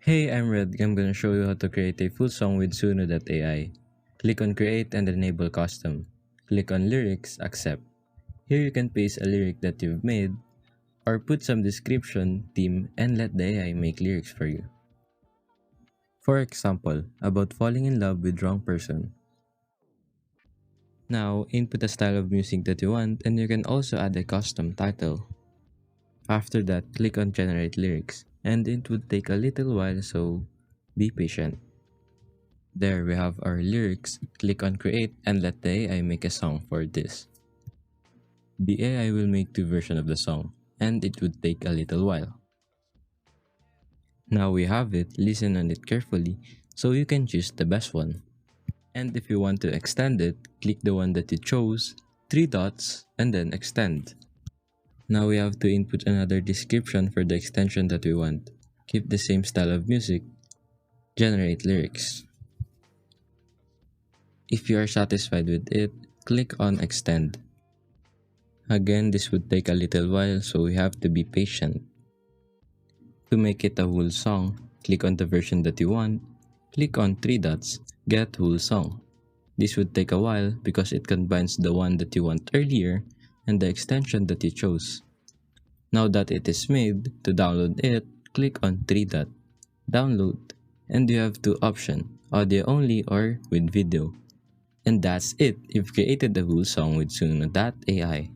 Hey, I'm Red. I'm gonna show you how to create a full song with SUNO.ai. Click on Create and enable Custom. Click on Lyrics, Accept. Here you can paste a lyric that you've made, or put some description, theme, and let the AI make lyrics for you. For example, about falling in love with wrong person. Now, input a style of music that you want, and you can also add a custom title. After that, click on Generate Lyrics, and it would take a little while, so be patient. There we have our lyrics. Click on create and let the AI make a song for this. The AI will make two versions of the song, and it would take a little while. Now we have it, listen on it carefully so you can choose the best one. And if you want to extend it, click the one that you chose, three dots, and then extend. Now we have to input another description for the extension that we want. Keep the same style of music. Generate lyrics. If you are satisfied with it, click on extend. Again, this would take a little while, so we have to be patient. To make it a whole song, click on the version that you want, click on three dots, get whole song. This would take a while because it combines the one that you want earlier and the extension that you chose. Now that it is made, to download it, click on three dot, download, and you have two options, audio only or with video. And that's it, you've created the whole song with SUNO.ai.